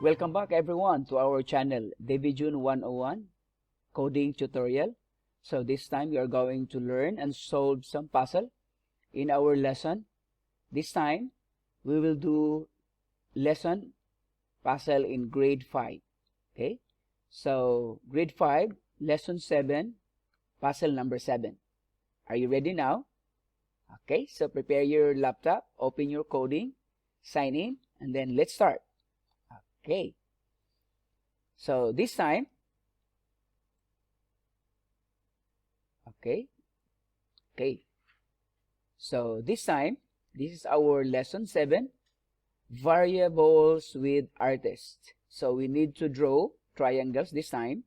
Welcome back everyone to our channel, Division 101 Coding Tutorial. So this time we are going to learn and solve some puzzle in our lesson. This time we will do lesson puzzle in grade 5. Okay, so grade 5, lesson 7, puzzle number 7. Are you ready now? Okay, so prepare your laptop, open your coding, sign in, and then let's start. Okay, so this time, okay, so this time, this is our lesson 7, variables with artists. So we need to draw triangles this time,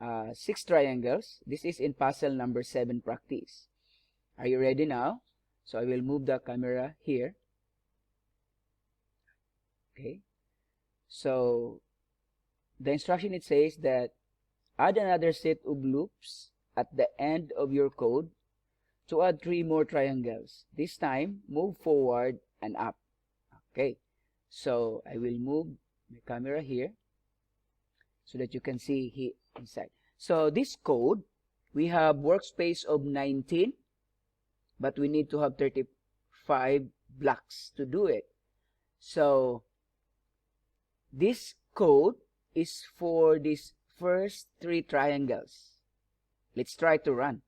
6 triangles. This is in puzzle number 7 practice. Are you ready now? So I will move the camera here. Okay, so the instruction, it says that add another set of loops at the end of your code to add 3 more triangles. This time, move forward and up. Okay, so I will move the camera here so that you can see here inside. So this code, we have workspace of 19, but we need to have 35 blocks to do it. So this code is for these first 3 triangles. Let's try to run.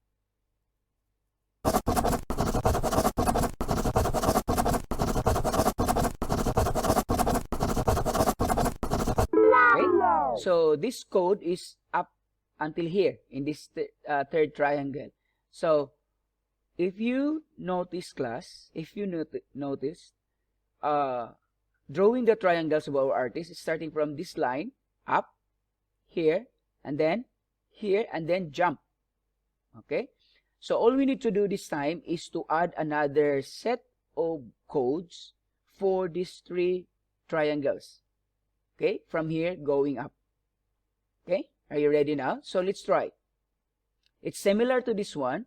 Okay, so this code is up until here in this third triangle. So if you notice, class, notice, drawing the triangles of our artist is starting from this line up here and then here and then jump. Okay, so all we need to do this time is to add another set of codes for these 3 triangles. Okay, from here going up. Okay, are you ready now? So let's try. It's similar to this one.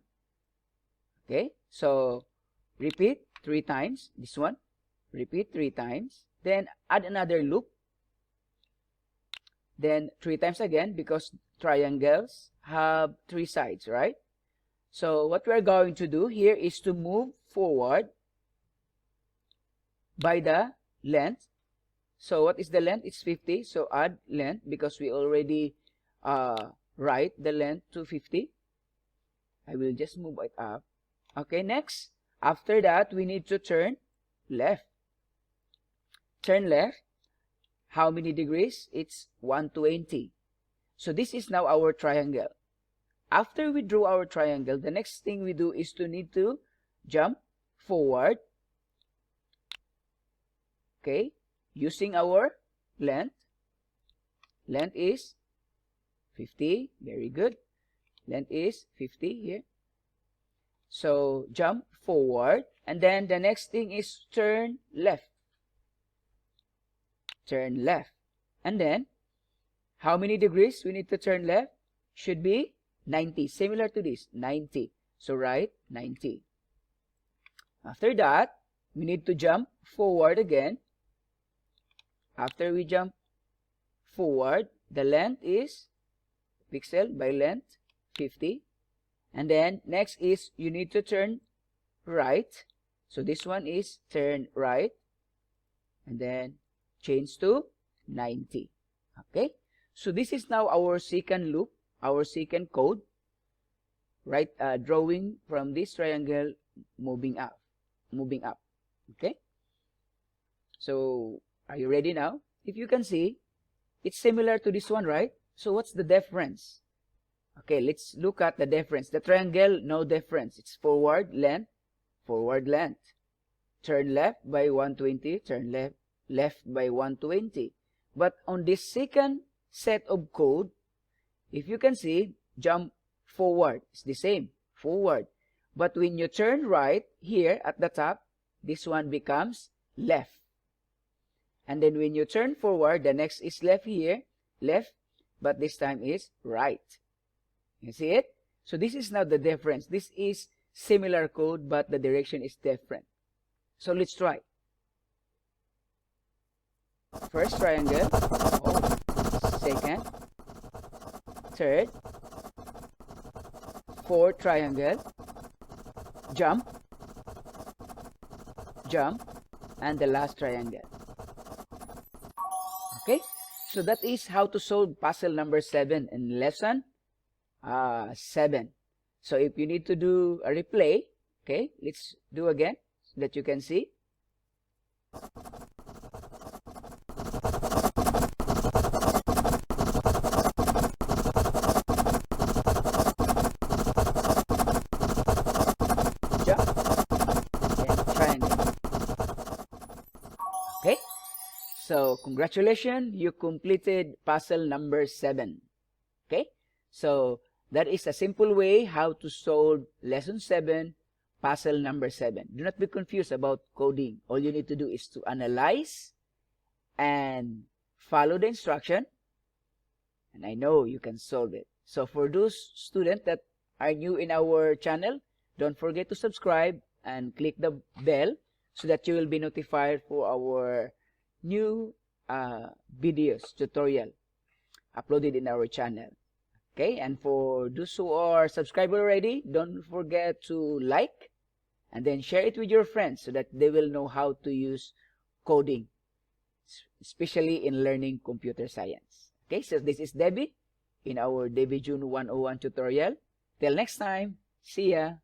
Okay, so repeat 3 times this one, repeat 3 times, then add another loop, then 3 times again, because triangles have 3 sides, right? So what we're going to do here is to move forward by the length. So what is the length? It's 50. So add length, because we already write the length to 50. I will just move it up. Okay, next, after that, we need to turn left. Turn left. How many degrees? It's 120. So this is now our triangle. After we draw our triangle, the next thing we do is to need to jump forward. Okay, using our length. Length is 50. Very good. Length is 50 here. So jump forward, and then the next thing is turn left. Turn left. And then how many degrees we need to turn left? Should be 90. Similar to this, 90. So write 90. After that, we need to jump forward again. After we jump forward, the length is pixel by length 50. And then next is you need to turn right. So this one is turn right. And then change to 90. Okay. So this is now our second loop, our second code. Right, drawing from this triangle, moving up. Okay. So are you ready now? If you can see, it's similar to this one, right? So what's the difference? Okay, let's look at the difference. The triangle, no difference. It's forward length. Turn left by 120, turn left by 120. But on this second set of code, if you can see, jump forward. It's the same, forward. But when you turn right here at the top, this one becomes left. And then when you turn forward, the next is left here, left, but this time is right. You see it? So this is now the difference. This is similar code, but the direction is different. So let's try. First triangle. Oh, second, third, fourth triangle, jump, jump, and the last triangle. Okay, so that is how to solve puzzle number 7 in lesson 7. So if you need to do a replay, okay, let's do again so that you can see. Jump and triangle. Okay, so congratulations, you completed puzzle number 7. Okay, so that is a simple way how to solve lesson 7, puzzle number 7. Do not be confused about coding. All you need to do is to analyze and follow the instruction, and I know you can solve it. So for those students that are new in our channel, don't forget to subscribe and click the bell so that you will be notified for our new videos, tutorial uploaded in our channel. Okay, and for those who are subscribed already, don't forget to like and then share it with your friends so that they will know how to use coding, especially in learning computer science. Okay, so this is Debbie in our Debbie June 101 tutorial. Till next time, see ya!